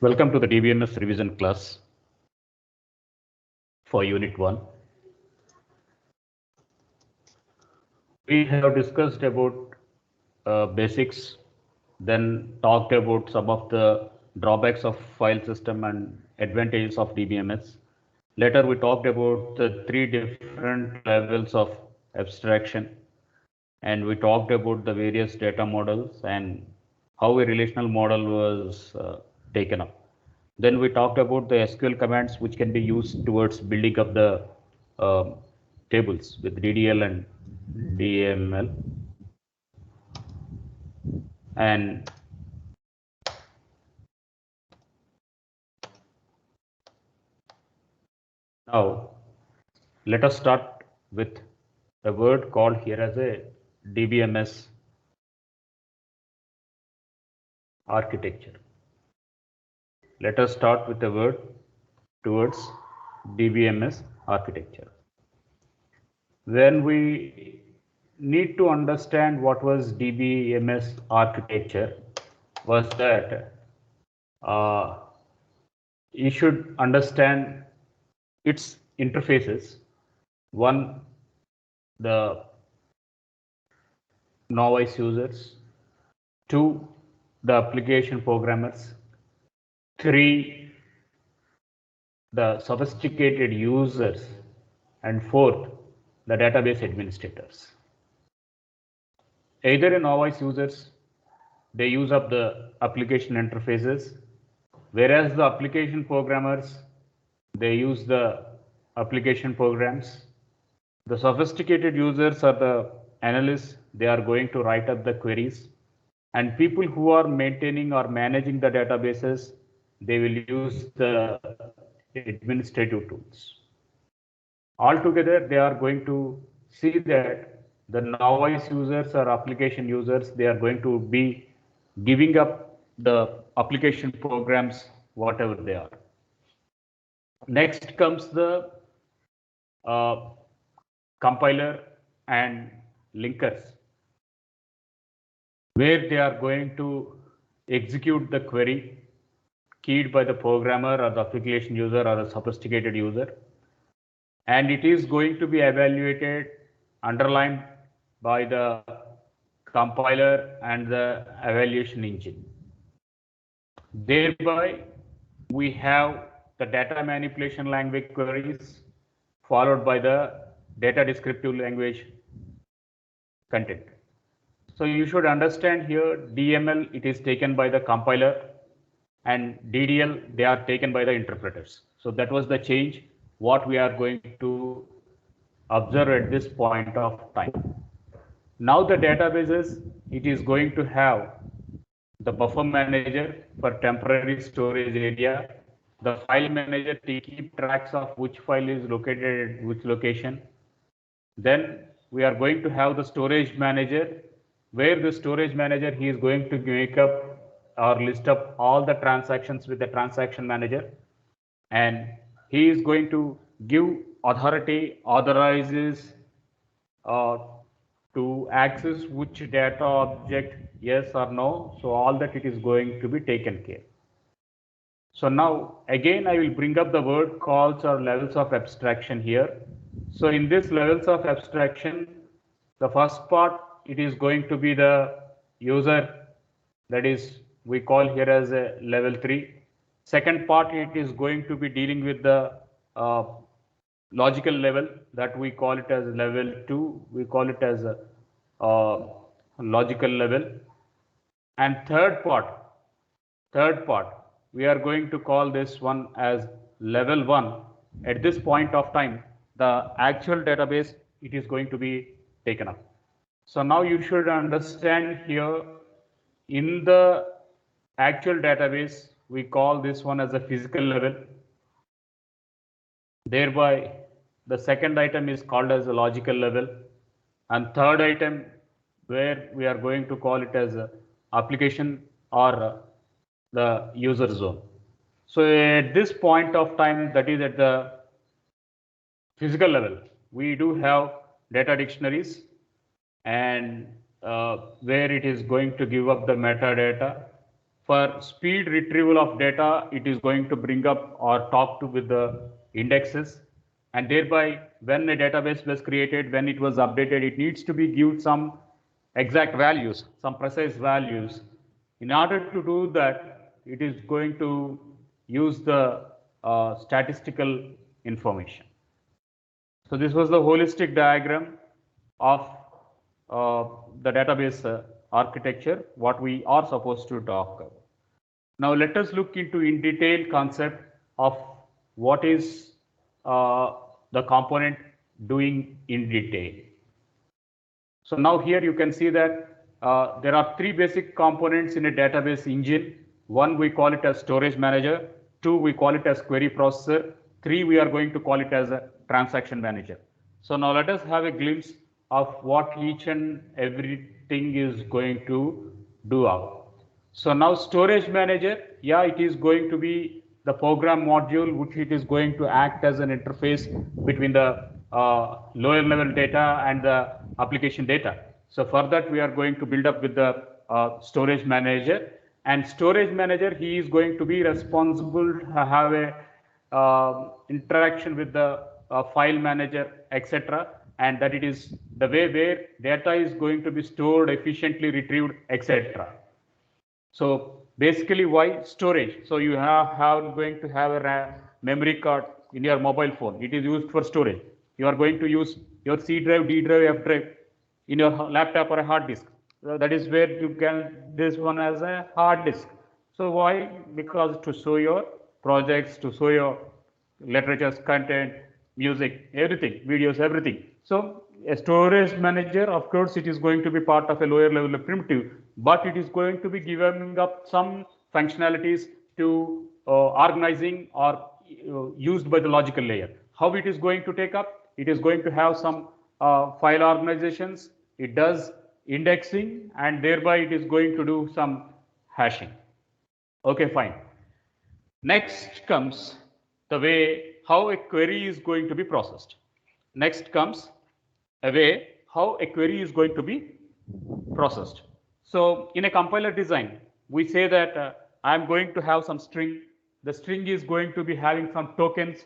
Welcome to the DBMS revision class for Unit 1. We have discussed about basics, then talked about some of the drawbacks of file system and advantages of DBMS. Later, we talked about the three different levels of abstraction, and we talked about the various data models and how a relational model was taken up. Then we talked about the SQL commands which can be used towards building up the tables with DDL and DML. And now let us start with a word called here as a DBMS architecture. Let us start with a word towards DBMS architecture. When we need to understand what was DBMS architecture, was that you should understand its interfaces. One, the novice users. Two, the application programmers. Three, the sophisticated users. And fourth, the database administrators. Either in novice users, they use up the application interfaces, whereas the application programmers, they use the application programs. The sophisticated users are the analysts, they are going to write up the queries, and people who are maintaining or managing the databases, they will use the administrative tools. Altogether, they are going to see that the novice users or application users, they are going to be giving up the application programs, whatever they are. Next comes the compiler and linkers, where they are going to execute the query keyed by the programmer or the application user or the sophisticated user, and it is going to be evaluated, underlined by the compiler and the evaluation engine. Thereby, we have the data manipulation language queries followed by the data descriptive language content. So you should understand here DML, it is taken by the compiler, and DDL, they are taken by the interpreters. So that was the change what we are going to observe at this point of time. Now the databases, it is going to have the buffer manager for temporary storage area, the file manager to keep tracks of which file is located at which location. Then we are going to have the storage manager, where the storage manager, he is going to make up or list up all the transactions with the transaction manager, and he is going to give authority, authorizes to access which data object, yes or no. So all that it is going to be taken care. So now again I will bring up the word calls or levels of abstraction here. So in this levels of abstraction, the first part, it is going to be the user, that is we call here as a level 3. Second part, it is going to be dealing with the logical level, that we call it as level 2, we call it as a logical level. And third part, we are going to call this one as level 1. At this point of time, the actual database, it is going to be taken up. So now you should understand here, in the actual database, we call this one as a physical level. Thereby, the second item is called as a logical level, and third item, where we are going to call it as a application or the user zone. So at this point of time, that is at the physical level, we do have data dictionaries, and where it is going to give up the metadata For speed retrieval of data, it is going to bring up or talk to with the indexes, and thereby when a database was created, when it was updated, it needs to be give some exact values, some precise values. In order to do that, it is going to use the statistical information. So this was the holistic diagram of the database architecture, what we are supposed to talk about. Now let us look into in detail concept of what is the component doing in detail. So now here you can see that there are three basic components in a database engine. One, we call it as storage manager. Two, we call it as query processor. Three, we are going to call it as a transaction manager. So now let us have a glimpse of what each and everything is going to do out. So now storage manager, yeah, it is going to be the program module, which it is going to act as an interface between the lower level data and the application data. So for that, we are going to build up with the storage manager. And storage manager, he is going to be responsible to have a interaction with the file manager, etc. And that it is the way where data is going to be stored, efficiently retrieved, etc. So basically, why storage? So you have going to have a memory card in your mobile phone. It is used for storage. You are going to use your C drive, D drive, F drive in your laptop or a hard disk. So that is where you can this one as a hard disk. So why? Because to show your projects, to show your literatures, content, music, everything, videos, everything. So a storage manager, of course, it is going to be part of a lower level of primitive, but it is going to be giving up some functionalities to organizing or used by the logical layer. How it is going to take up? It is going to have some file organizations. It does indexing, and thereby it is going to do some hashing. Okay, fine. Next comes the way how a query is going to be processed. Next comes a way how a query is going to be processed. So in a compiler design, we say that I'm going to have some string. The string is going to be having some tokens.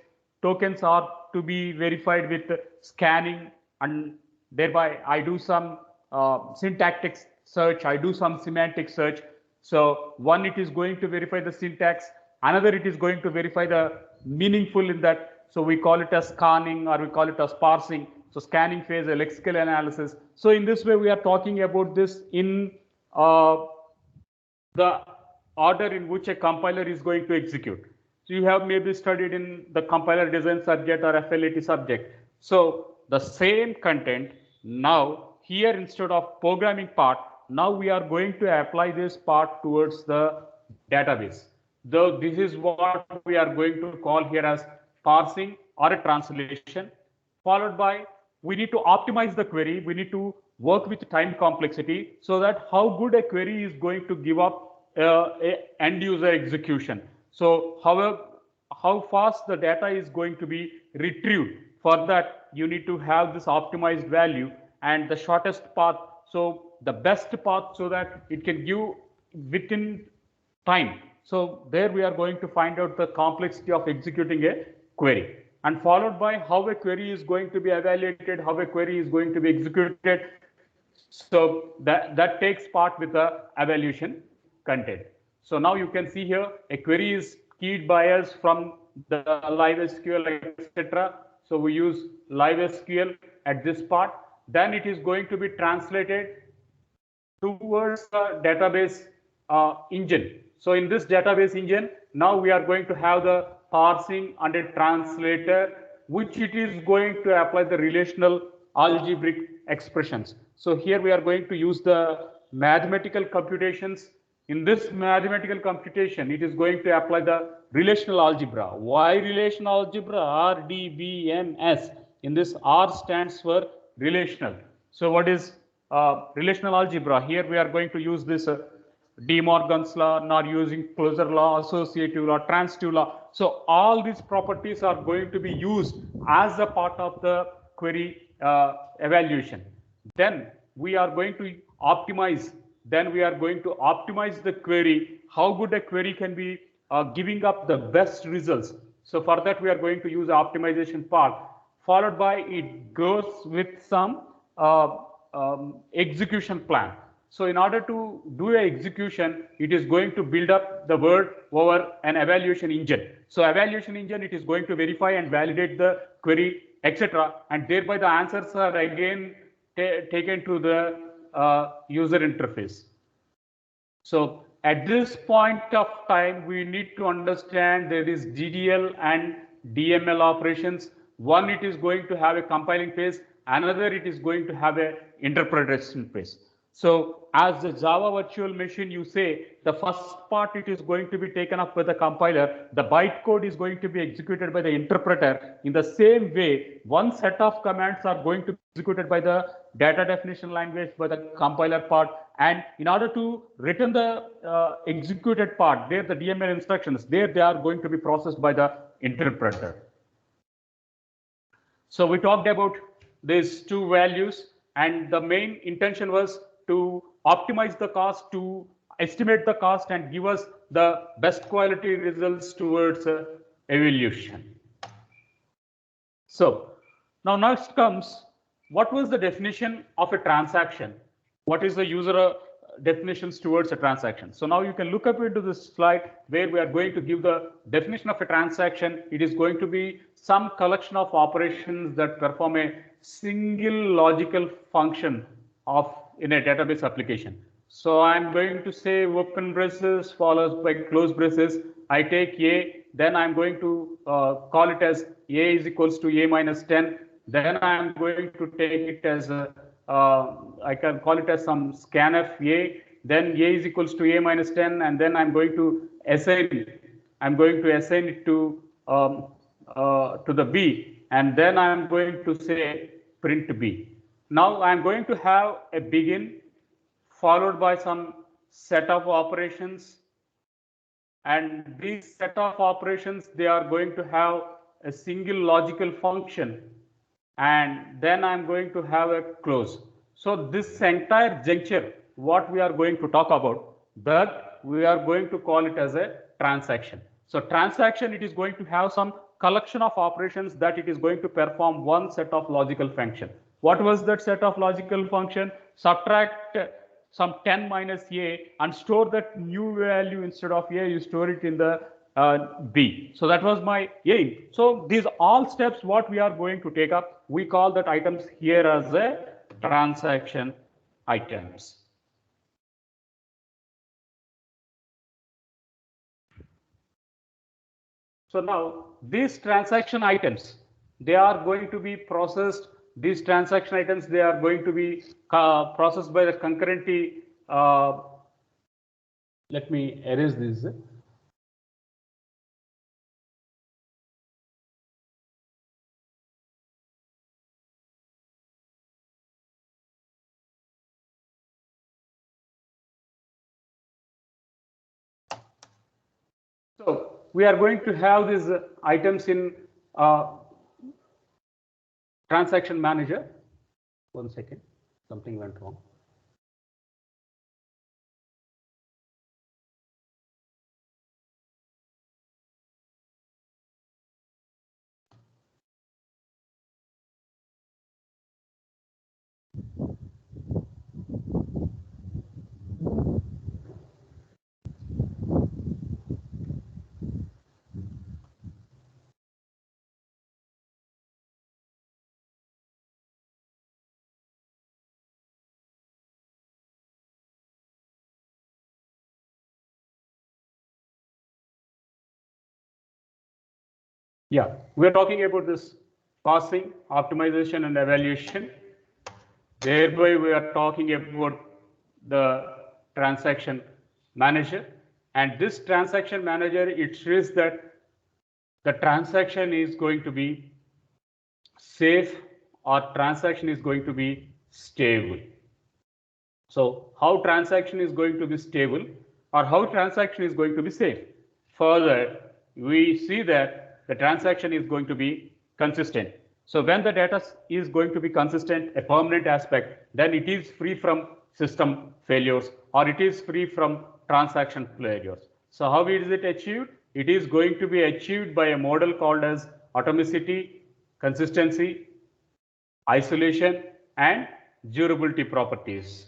Tokens are to be verified with scanning, and thereby I do some syntactic search, I do some semantic search. So one, it is going to verify the syntax, another it is going to verify the meaningful in that. So we call it as scanning, or we call it as parsing. So scanning phase, a lexical analysis. So in this way, we are talking about this in the order in which a compiler is going to execute. So you have maybe studied in the compiler design subject or FLAT subject. So the same content, now here instead of programming part, now we are going to apply this part towards the database. Though this is what we are going to call here as parsing or a translation, followed by we need to optimize the query. We need to work with time complexity so that how good a query is going to give up a end user execution. So how fast the data is going to be retrieved. For that, you need to have this optimized value and the shortest path. So the best path so that it can give within time. So there we are going to find out the complexity of executing a query, and followed by how a query is going to be evaluated, how a query is going to be executed. So that takes part with the evaluation content. So now you can see here a query is keyed by us from the live SQL, etc. So we use live SQL at this part. Then it is going to be translated towards the database engine. So in this database engine, now we are going to have the parsing and a translator, which it is going to apply the relational algebraic expressions. So here we are going to use the mathematical computations. In this mathematical computation, it is going to apply the relational algebra. Why relational algebra? RDBMS. In this, R stands for relational. So what is relational algebra? Here we are going to use this De Morgan's law, nor using closure law, associative law, transitive law. So all these properties are going to be used as a part of the query evaluation. Then we are going to optimize. Then we are going to optimize the query. how good a query can be giving up the best results. So for that, we are going to use the optimization part, followed by it goes with some execution plan. So in order to do a execution, it is going to build up the word over an evaluation engine. So evaluation engine, it is going to verify and validate the query, etc. And thereby the answers are again taken to the user interface. So at this point of time, we need to understand there is DDL and DML operations. One, it is going to have a compiling phase. Another, it is going to have a interpretation phase. So as the Java virtual machine, you say the first part, it is going to be taken up by the compiler. The bytecode is going to be executed by the interpreter. In the same way, one set of commands are going to be executed by the data definition language by the compiler part. And in order to return the executed part, there the DML instructions, there they are going to be processed by the interpreter. So we talked about these two values, and the main intention was to optimize the cost, to estimate the cost and give us the best quality results towards evolution. So now next comes, what was the definition of a transaction? What is the user definitions towards a transaction? So now you can look up into this slide where we are going to give the definition of a transaction. It is going to be some collection of operations that perform a single logical function in a database application. So I'm going to say open braces followed by close braces. I take A, then I'm going to call it as A is equals to A minus 10. Then I'm going to take it as I can call it as some scanf A. Then A is equals to A minus 10, and then I'm going to assign it to the B, and then I'm going to say print B. Now I'm going to have a begin followed by some set of operations, and these set of operations, they are going to have a single logical function, and then I'm going to have a close. So this entire juncture, what we are going to talk about, that we are going to call it as a transaction. So transaction, it is going to have some collection of operations that it is going to perform one set of logical function. What was that set of logical function? Subtract some 10 minus A and store that new value. Instead of A, you store it in the B. So that was my aim. So these all steps what we are going to take up, we call that items here as a transaction items. So now these transaction items, they are going to be processed. These transaction items, they are going to be processed by the concurrently. Let me erase this. So we are going to have these items in transaction manager. One second, something went wrong. Yeah, we're talking about this parsing, optimization, and evaluation. Thereby, we are talking about the transaction manager. And this transaction manager, it says that the transaction is going to be safe or transaction is going to be stable. So how transaction is going to be stable or how transaction is going to be safe? Further, we see that the transaction is going to be consistent. So when the data is going to be consistent, a permanent aspect, then it is free from system failures or it is free from transaction failures. So how is it achieved? It is going to be achieved by a model called as atomicity, consistency, isolation, and durability properties.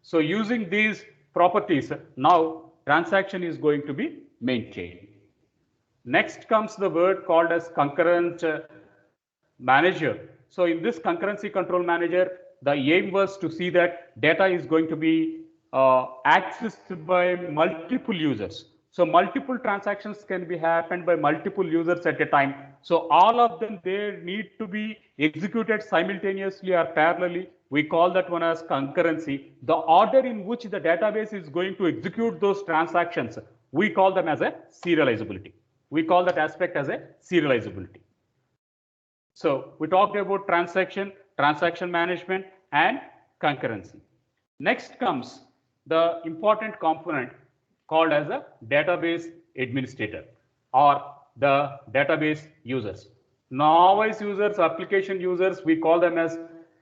So using these properties, now transaction is going to be maintained. Next comes the word called as concurrent manager. So in this concurrency control manager, the aim was to see that data is going to be accessed by multiple users. So multiple transactions can be happened by multiple users at a time. So all of them, they need to be executed simultaneously or parallelly. We call that one as concurrency. The order in which the database is going to execute those transactions, we call them as a serializability. We call that aspect as a serializability. So we talked about transaction management, and concurrency. Next comes the important component called as a database administrator or the database users. Novice users, application users, we call them as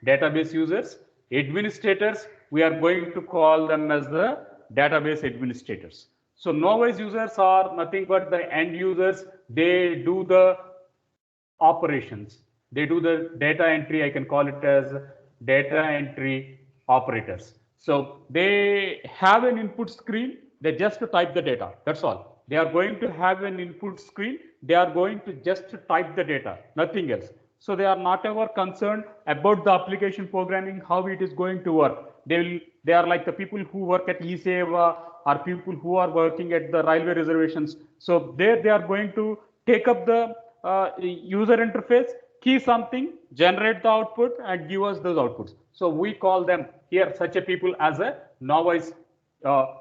database users. Administrators, we are going to call them as the database administrators. So novice users are nothing but the end users. They do the operations. They do the data entry. I can call it as data entry operators. So they have an input screen. They just type the data. That's all. They are going to have an input screen. They are going to just type the data, nothing else. So they are not ever concerned about the application programming, how it is going to work. They are like the people who work at eSeva or people who are working at the railway reservations. So there they are going to take up the user interface, key something, generate the output, and give us those outputs. So we call them here such a people as a novice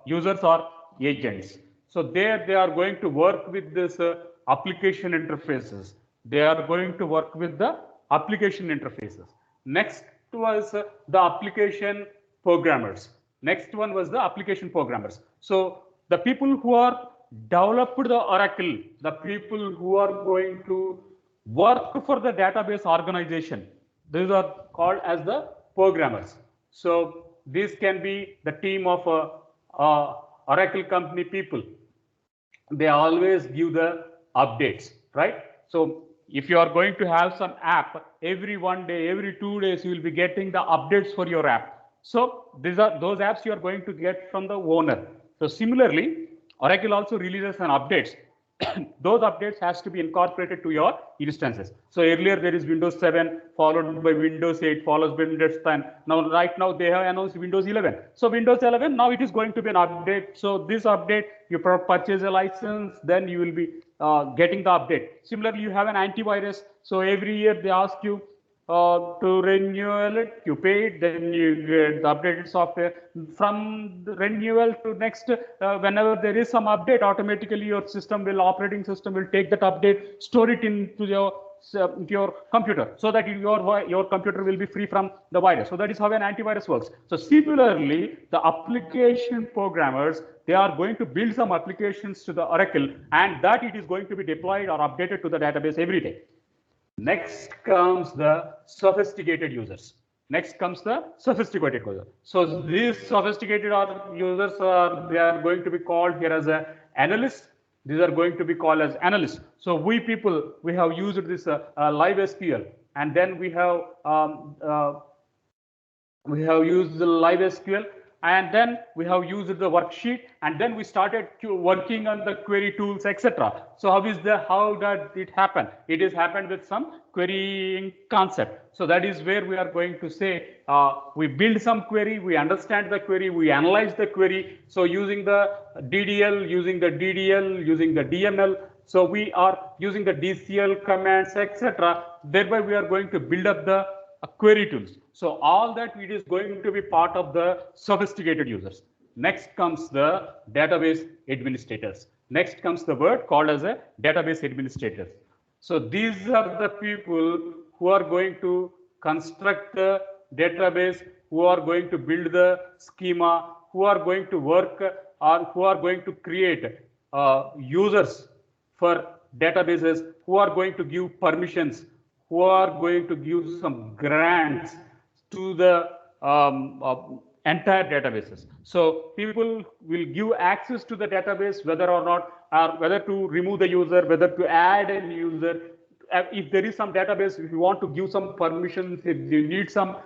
users or agents. So there they are going to work with this application interfaces. They are going to work with the application interfaces. Next was the application programmers. Next one was the application programmers. So the people who are developed the Oracle, the people who are going to work for the database organization, these are called as the programmers. So this can be the team of Oracle company people. They always give the updates, right? So if you are going to have some app, every 1 day, every 2 days, you will be getting the updates for your app. So these are those apps you are going to get from the owner. So similarly, Oracle also releases an updates. Those updates has to be incorporated to your instances. So earlier there is Windows 7 followed by Windows 8 follows by Windows 10. Now right now they have announced Windows 11. So Windows 11 now it is going to be an update. So this update you purchase a license, then you will be getting the update. Similarly, you have an antivirus. So every year they ask you to renew it, you pay it, then you get the updated software. From the renewal to next, whenever there is some update, automatically your operating system will take that update, store it into your computer, so that your computer will be free from the virus. So that is how an antivirus works. So similarly, the application programmers, they are going to build some applications to the Oracle, and that it is going to be deployed or updated to the database every day. Next comes the sophisticated users. Next comes the sophisticated user. So these sophisticated users they are going to be called here as a analysts. These are going to be called as analysts. So we have used this live SQL, and then we have used the live SQL, and then we have used the worksheet, and then we started working on the query tools, etc. So how did it happen? It is happened with some querying concept. So that is where we are going to say we build some query, we understand the query, we analyze the query. So using the DDL, using the DDL, using the DML. So we are using the DCL commands, etc. Thereby we are going to build up the query tools. So all that it is going to be part of the sophisticated users. Next comes the database administrators. Next comes the word called as a database administrators. So these are the people who are going to construct the database, who are going to build the schema, who are going to work or who are going to create users for databases, who are going to give permissions, who are going to give some grants to the entire databases. So people will give access to the database whether or not, or whether to remove the user, whether to add a new user. If there is some database, if you want to give some permissions, if you need some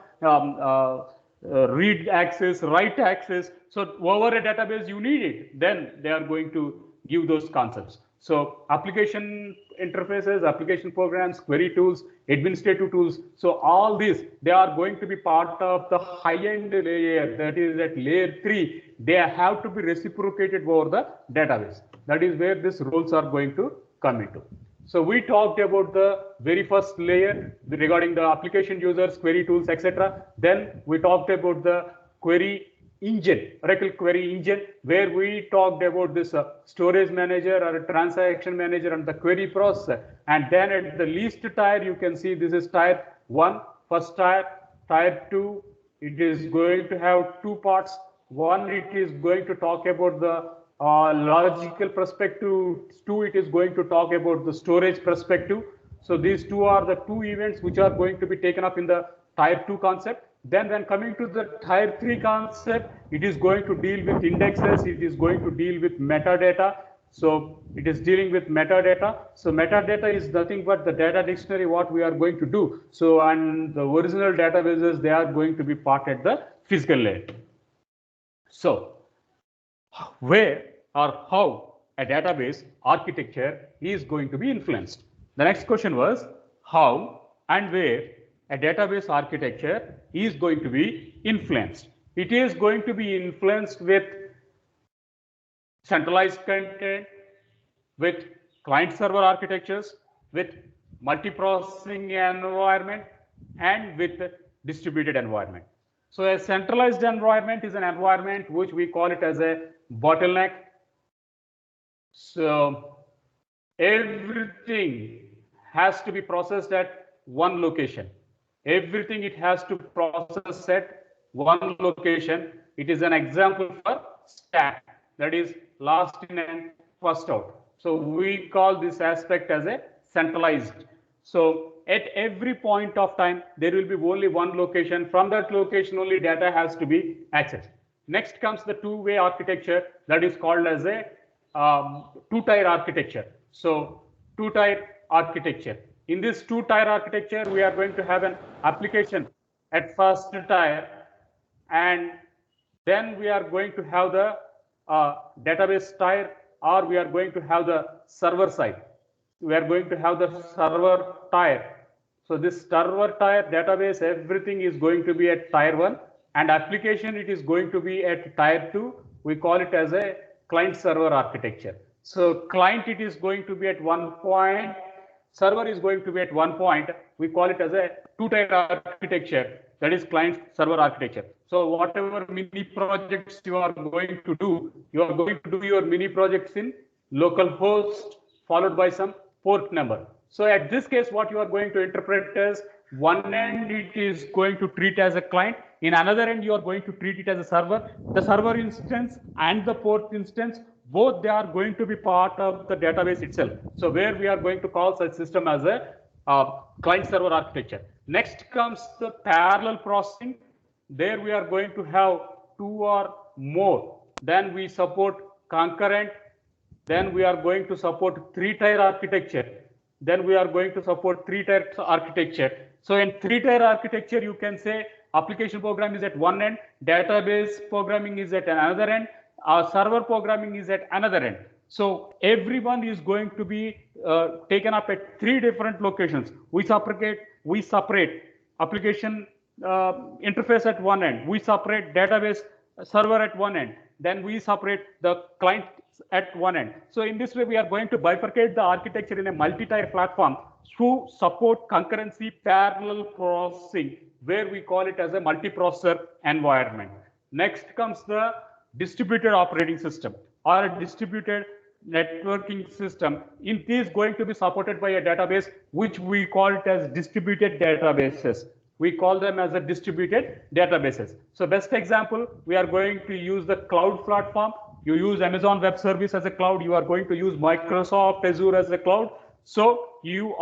read access, write access. So over a database you need it, then they are going to give those concepts. So application interfaces, application programs, query tools, administrative tools. So all these, they are going to be part of the high-end layer, that is at layer 3. They have to be reciprocated over the database. That is where these roles are going to come into. So we talked about the very first layer regarding the application users, query tools, etc. Then we talked about the query engine, Oracle query engine, where we talked about this storage manager or a transaction manager and the query processor. And then at the least tier, you can see this is tier 1, first tier, tier 2. It is going to have two parts. One, it is going to talk about the logical perspective. 2, it is going to talk about the storage perspective. So these two are the two events which are going to be taken up in the tier 2 concept. Then when coming to the tier 3 concept, it is going to deal with indexes, it is going to deal with metadata. So it is dealing with metadata. So metadata is nothing but the data dictionary, what we are going to do. So, and the original databases, they are going to be part at the physical layer. So where or how a database architecture is going to be influenced. The next question was how and where a database architecture is going to be influenced. It is going to be influenced with centralized content, with client-server architectures, with multiprocessing environment, and with distributed environment. So a centralized environment is an environment which we call it as a bottleneck. So everything has to be processed at one location. Everything it has to process at one location. It is an example for stack, that is last in and first out. So we call this aspect as a centralized. So at every point of time, there will be only one location. From that location only data has to be accessed. Next comes the two-way architecture, that is called as a two-tier architecture. So two-tier architecture. In this two-tier architecture, we are going to have an application at first tier, and then we are going to have the database tier, or we are going to have the server side. We are going to have the server tier. So this server tier, database, everything is going to be at tier 1, and application, it is going to be at tier 2. We call it as a client server architecture. So client, it is going to be at one point, server is going to be at one point. We call it as a two-tier architecture, that is client server architecture. So whatever mini projects you are going to do, you are going to do your mini projects in local host followed by some port number. So at this case, what you are going to interpret as one end, it is going to treat as a client. In another end, you are going to treat it as a server. The server instance and the port instance, both they are going to be part of the database itself. So where we are going to call such system as a client server architecture. Next comes the parallel processing. There we are going to have two or more. Then we support concurrent. Then we are going to support three-tier architecture. Then we are going to support three-tier architecture. So in three-tier architecture, you can say application program is at one end, database programming is at another end, server programming is at another end. So everyone is going to be taken up at three different locations. We separate application interface at one end. We separate database server at one end. Then we separate the client at one end. So in this way, we are going to bifurcate the architecture in a multi-tier platform to support concurrency parallel processing, where we call it as a multiprocessor environment. Next comes the distributed operating system or a distributed networking system. It is going to be supported by a database which we call it as distributed databases. We call them as a distributed databases. So best example, we are going to use the cloud platform. You use Amazon Web Service as a cloud. You are going to use Microsoft Azure as a cloud. So you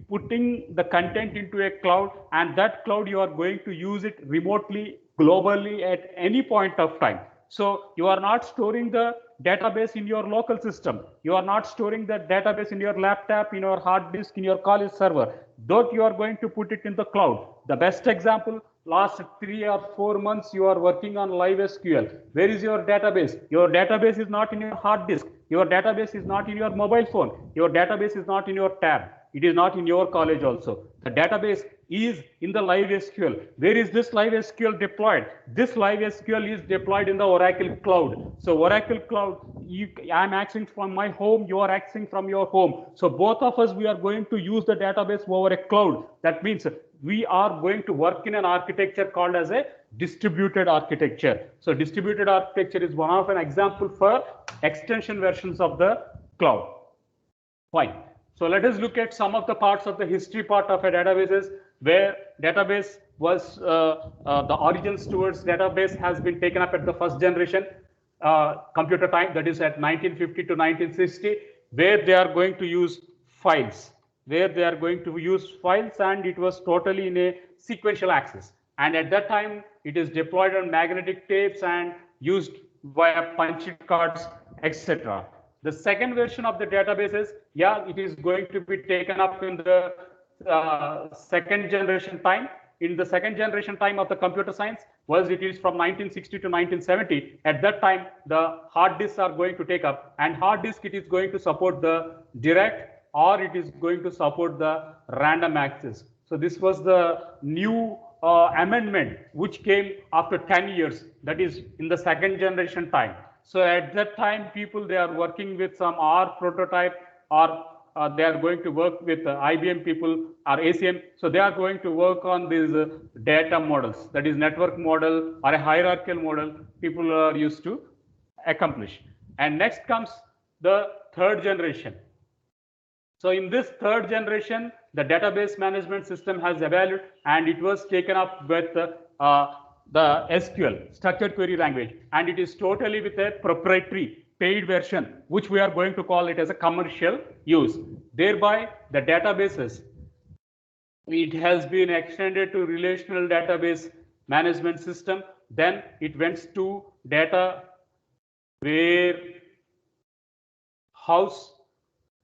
putting the content into a cloud, and that cloud you are going to use it remotely globally at any point of time. So you are not storing the database in your local system. You are not storing the database in your laptop, in your hard disk, in your college server. Though you are going to put it in the cloud. The best example, last 3 or 4 months you are working on Live SQL. Where is your database? Your database is not in your hard disk. Your database is not in your mobile phone. Your database is not in your tab. It is not in your college also. The database is in the Live SQL. Where is this Live SQL deployed? This Live SQL is deployed in the Oracle Cloud. So Oracle Cloud, I'm accessing from my home, you are accessing from your home. So both of us, we are going to use the database over a cloud. That means we are going to work in an architecture called as a distributed architecture. So distributed architecture is one of an example for extension versions of the cloud. Fine. So let us look at some of the parts of the history part of a databases where database was the origins towards database has been taken up at the first generation computer time, that is at 1950 to 1960, where they are going to use files, and it was totally in a sequential access. And at that time, it is deployed on magnetic tapes and used via punch cards, etc. The second version of the databases, yeah, it is going to be taken up in the second generation time. In the second generation time of the computer science, it is from 1960 to 1970. At that time, the hard disks are going to take up, and hard disk, it is going to support the direct or it is going to support the random access. So this was the new amendment which came after 10 years, that is in the second generation time. So at that time, people, they are working with some R prototype, or they are going to work with IBM people or ACM. So they are going to work on these data models, that is network model or a hierarchical model people are used to accomplish. And next comes the third generation. So in this third generation, the database management system has evolved, and it was taken up with the SQL, structured query language, and it is totally with a proprietary paid version, which we are going to call it as a commercial use. Thereby, the databases, it has been extended to relational database management system. Then it went to data warehouse,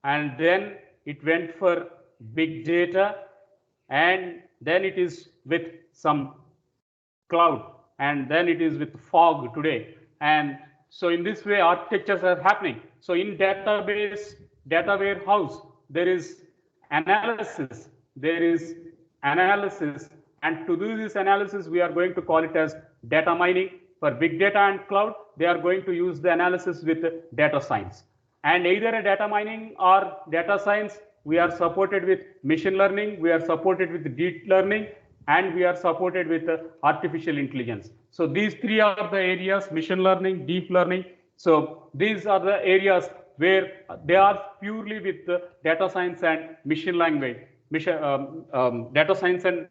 and then it went for big data, and then it is with some cloud, and then it is with fog today. And so in this way, architectures are happening. So in database, data warehouse, there is analysis, and to do this analysis, we are going to call it as data mining. For big data and cloud, they are going to use the analysis with data science. And either a data mining or data science, we are supported with machine learning, we are supported with deep learning, and we are supported with artificial intelligence. So these three are the areas: machine learning, deep learning. So these are the areas where they are purely with data science and machine language, data science and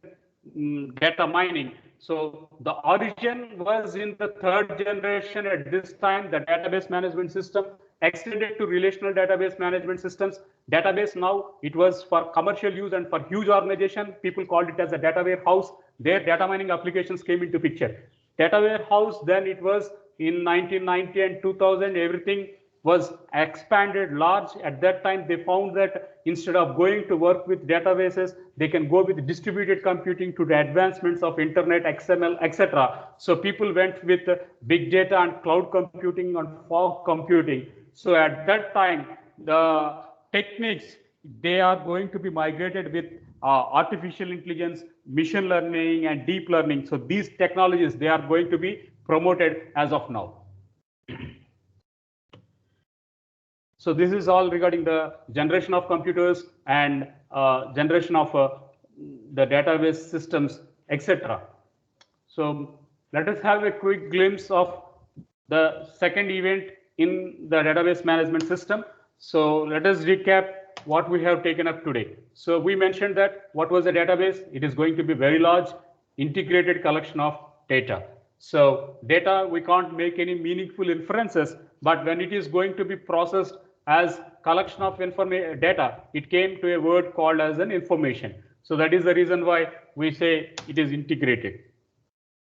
data mining. So the origin was in the third generation. At this time, the database management system extended to relational database management systems. Database now, it was for commercial use and for huge organization. People called it as a data warehouse. Their data mining applications came into picture. Data warehouse, then it was in 1990 and 2000, everything was expanded large. At that time, they found that instead of going to work with databases, they can go with distributed computing to the advancements of internet, XML, etc. So people went with big data and cloud computing and fog computing. So at that time, the techniques, they are going to be migrated with artificial intelligence, machine learning, and deep learning. So these technologies, they are going to be promoted as of now. So this is all regarding the generation of computers and generation of the database systems, etc. So let us have a quick glimpse of the second event in the database management system. So let us recap what we have taken up today. So we mentioned that what was a database? It is going to be very large, integrated collection of data. So data, we can't make any meaningful inferences, but when it is going to be processed as collection of data, it came to a word called as an information. So that is the reason why we say it is integrated.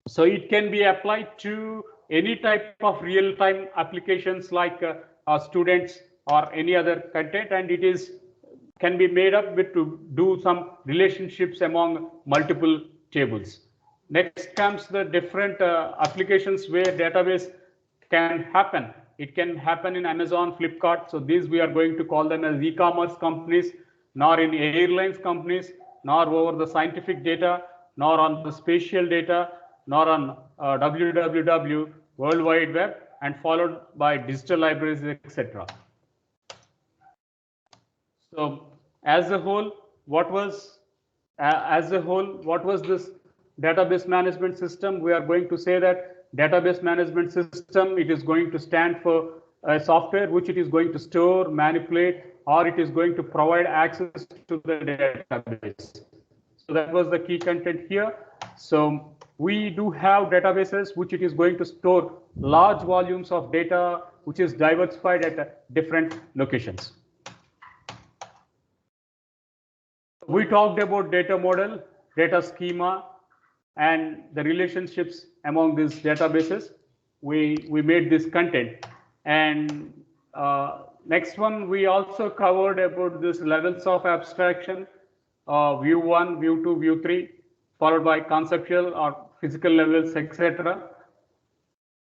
So it can be applied to any type of real-time applications like students or any other content, and it is can be made up with to do some relationships among multiple tables. Next comes the different applications where database can happen. It can happen in Amazon, Flipkart. So these we are going to call them as e-commerce companies, nor in airlines companies, nor over the scientific data, nor on the spatial data, nor on www, World Wide Web, and followed by digital libraries, etc. So as a whole, what was this database management system? We are going to say that database management system, it is going to stand for a software which it is going to store, manipulate, or it is going to provide access to the database. So that was the key content here. So we do have databases which it is going to store large volumes of data which is diversified at different locations. We talked about data model, data schema, and the relationships among these databases. We made this content. And next one, we also covered about this levels of abstraction, view 1, view 2, view 3, followed by conceptual or physical levels, etc.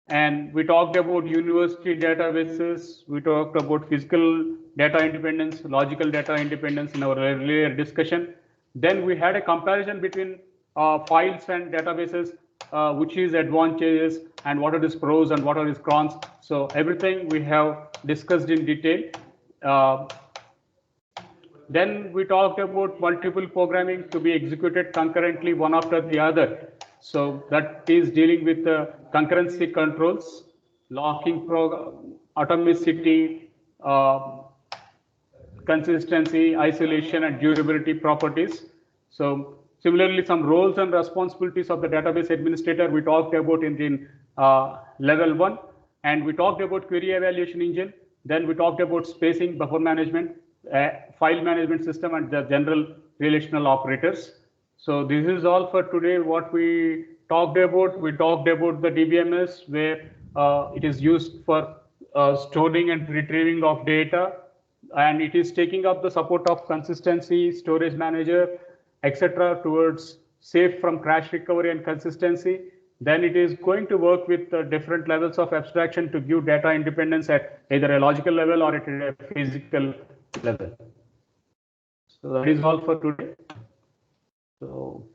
And we talked about university databases. We talked about physical data independence, logical data independence in our earlier discussion. Then we had a comparison between files and databases, which is advantages and what are its pros and what are its cons. So everything we have discussed in detail. Then we talked about multiple programming to be executed concurrently, one after the other. So that is dealing with concurrency controls, locking, atomicity, consistency, isolation, and durability properties. So similarly, some roles and responsibilities of the database administrator we talked about in level 1, and we talked about query evaluation engine. Then we talked about spacing, buffer management, file management system, and the general relational operators. So this is all for today. What we talked about, we talked about the DBMS, where it is used for storing and retrieving of data, and it is taking up the support of consistency, storage manager, etc. towards safe from crash recovery and consistency. Then it is going to work with different levels of abstraction to give data independence at either a logical level or at a physical level. So that is all for today. So